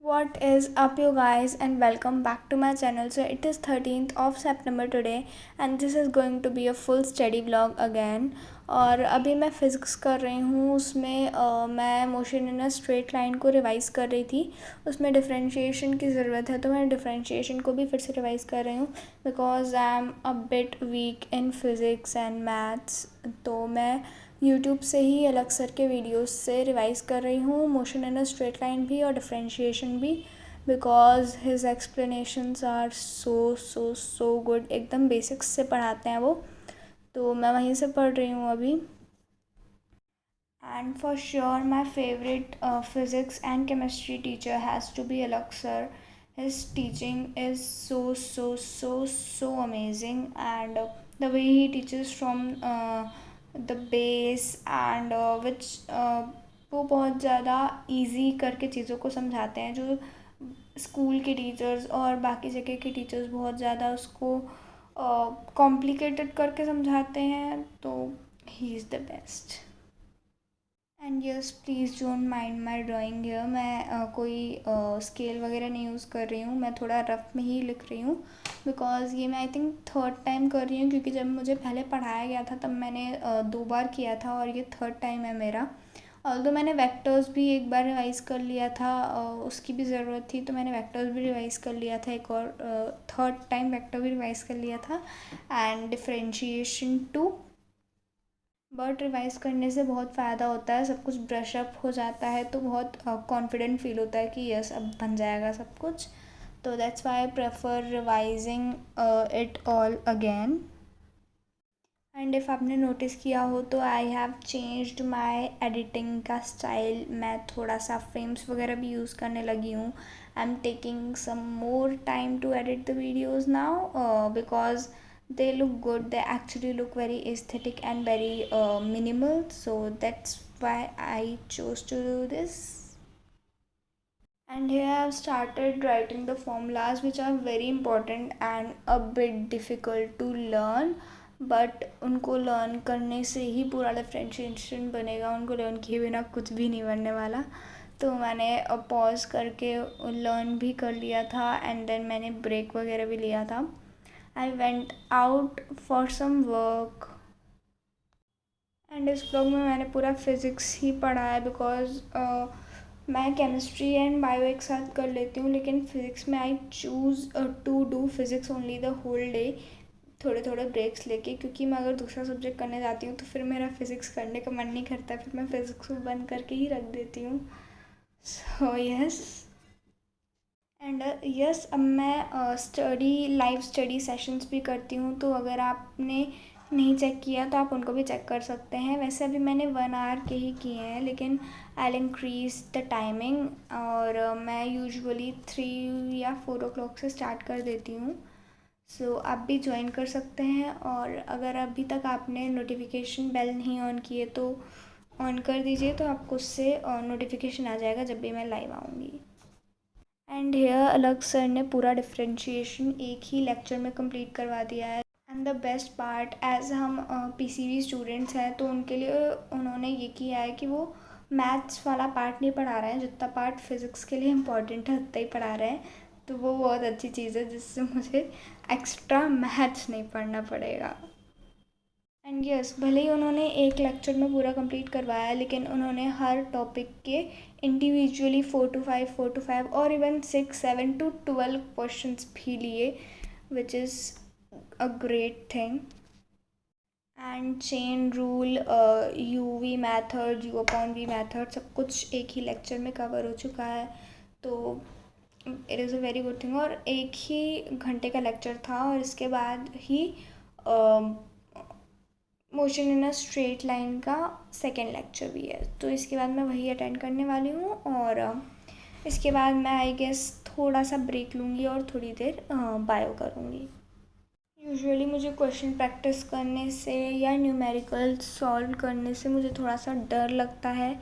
What is up you guys and welcome back to my channel. So it is 13th of September today and this is going to be a full study vlog again. और अभी मैं physics कर रही हूँ उसमें मैं motion in a straight line को revise कर रही थी। उसमें डिफरेंशिएशन की ज़रूरत है तो मैं डिफरेंशिएशन को भी फिर से रिवाइज़ कर रही हूँ because I am a bit weak in physics and maths. तो मैं यूट्यूब से ही अलग सर के वीडियोस से रिवाइज़ कर रही हूँ motion in a straight line भी और डिफरेंशिएशन भी because his explanations are so good. एकदम बेसिक्स से पढ़ाते हैं वो, तो मैं वहीं से पढ़ रही हूँ अभी। And for sure my favourite physics and chemistry teacher has to be अलग sir. His teaching is so amazing, and the way he teaches from the base and which वो बहुत ज़्यादा easy करके चीज़ों को समझाते हैं जो स्कूल के टीचर्स और बाकी जगह के टीचर्स बहुत ज़्यादा उसको कॉम्प्लिकेटेड करके समझाते हैं. तो he is the best. And yes please don't mind my drawing here. मैं कोई स्केल वगैरह नहीं यूज़ कर रही हूँ, मैं थोड़ा रफ में ही लिख रही हूँ बिकॉज़ ये मैं आई थिंक थर्ड टाइम कर रही हूँ क्योंकि जब मुझे पहले पढ़ाया गया था तब मैंने 2 बार किया था और ये थर्ड टाइम है मेरा. ऑल्दो मैंने वेक्टर्स भी एक बार रिवाइज़ कर लिया था, उसकी भी ज़रूरत थी तो मैंने वेक्टर्स भी रिवाइज़ कर लिया था एक और थर्ड टाइम वेक्टर भी रिवाइज़ कर लिया था and differentiation to. But revise करने से बहुत फ़ायदा होता है, सब कुछ ब्रश अप हो जाता है तो बहुत कॉन्फिडेंट फील होता है कि यस अब बन जाएगा सब कुछ. तो that's why I prefer revising it all again. And if आपने नोटिस किया हो तो I have changed my editing का स्टाइल. मैं थोड़ा सा फ्रेम्स वगैरह भी यूज़ करने लगी हूँ. I am taking some more time to edit the videos now because they look good. They actually look very aesthetic and very minimal, so that's why I chose to do this. And here I've started writing the formulas which are very important and a bit difficult to learn, but उनको learn करने से ही पूरा differentiation बनेगा. उनको learn किए बिना कुछ भी नहीं बनने वाला. तो मैंने पॉज करके लर्न भी कर लिया था एंड देन मैंने ब्रेक वगैरह भी लिया था. I went out for some work. And इस ब्लॉग में मैंने पूरा फिज़िक्स ही पढ़ा है बिकॉज मैं केमिस्ट्री एंड बायो एक साथ कर लेती हूँ लेकिन फ़िज़िक्स में I choose to do physics only the whole day, थोड़े थोड़े ब्रेक्स लेके, क्योंकि मैं अगर दूसरा सब्जेक्ट करने जाती हूँ तो फिर मेरा फ़िज़िक्स करने का मन नहीं करता, फिर मैं फ़िज़िक्स को बंद करके ही रख देती हूँ. So yes. एंड यस अब मैं लाइव स्टडी सेशंस भी करती हूँ, तो अगर आपने नहीं चेक किया तो आप उनको भी चेक कर सकते हैं. वैसे अभी मैंने 1 आवर के ही किए हैं लेकिन I will increase the timing और मैं यूजुअली 3 या 4 o'clock से स्टार्ट कर देती हूँ. सो आप भी ज्वाइन कर सकते हैं. और अगर अभी तक आपने नोटिफिकेशन बेल नहीं ऑन किए तो ऑन कर दीजिए, तो आपको उससे नोटिफिकेशन आ जाएगा जब भी मैं लाइव आऊँगी. एंड हेयर अलग सर ने पूरा डिफ्रेंशिएशन एक ही लेक्चर में कंप्लीट करवा दिया है. And the best part, as हम पीसीबी स्टूडेंट्स हैं तो उनके लिए उन्होंने ये किया है कि वो मैथ्स वाला पार्ट नहीं पढ़ा रहे हैं, जितना पार्ट फिज़िक्स के लिए इम्पॉर्टेंट है उतना ही पढ़ा रहे हैं. तो वो बहुत अच्छी चीज़ है जिससे मुझे एक्स्ट्रा मैथ्स नहीं पढ़ना पड़ेगा. एंड यस भले ही उन्होंने एक लेक्चर में पूरा कंप्लीट करवाया लेकिन उन्होंने हर टॉपिक के इंडिविजुअली 4 to 5 और इवन 6, 7 to 12 क्वेश्चंस भी लिए, which is a great thing. And chain rule, UV method, u upon v method, सब कुछ एक ही लेक्चर में कवर हो चुका है. तो it is a very good thing. और एक ही घंटे का लेक्चर था और इसके बाद ही motion in a straight line का सेकेंड लेक्चर भी है, तो इसके बाद मैं वही अटेंड करने वाली हूँ. और इसके बाद मैं आई गेस थोड़ा सा ब्रेक लूँगी और थोड़ी देर बायो करूँगी. यूजुअली मुझे क्वेश्चन प्रैक्टिस करने से या न्यूमेरिकल सॉल्व करने से मुझे थोड़ा सा डर लगता है,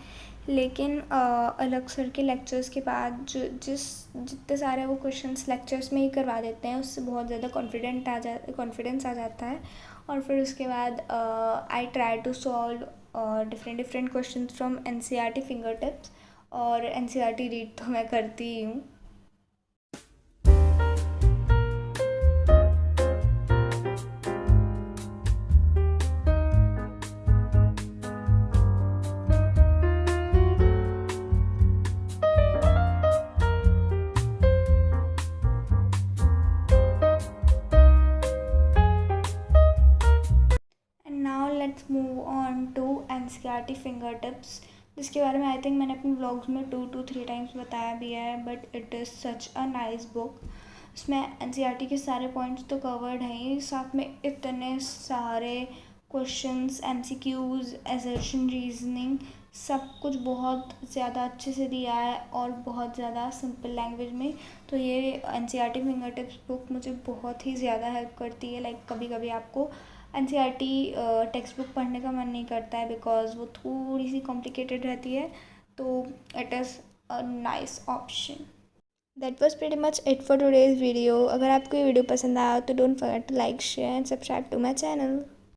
लेकिन अलग सर के लेक्चर्स के बाद जो जितने सारे वो क्वेश्चंस लेक्चर्स में ही करवा देते हैं उससे बहुत ज़्यादा कॉन्फिडेंस आ जाता है. और फिर उसके बाद I try to solve different question from N C R T fingertips. और N C R T read तो मैं करती ही हूँ. Let's move on to NCERT fingertips, जिसके बारे में आई थिंक मैंने अपने व्लॉग्स में 2 to 3 टाइम्स बताया भी है, but it is such a nice book. उसमें एनसीईआरटी के सारे पॉइंट्स तो कवर्ड हैं ही, साथ में इतने सारे क्वेश्चंस, एमसीक्यूज़, असर्शन रीजनिंग, सब कुछ बहुत ज़्यादा अच्छे से दिया है और बहुत ज़्यादा सिंपल लैंग्वेज में। तो ये एनसीईआरटी फिंगर टिप्स बुक मुझे बहुत ही ज़्यादा हेल्प करती है। लाइक कभी कभी आपको एनसीईआरटी टेक्स्ट बुक पढ़ने का मन नहीं करता है बिकॉज वो थोड़ी सी कॉम्प्लिकेटेड रहती है, तो it is a nice option. That was pretty much it for today's video. अगर आपको ये वीडियो पसंद आया तो don't forget to like, share and subscribe to my channel.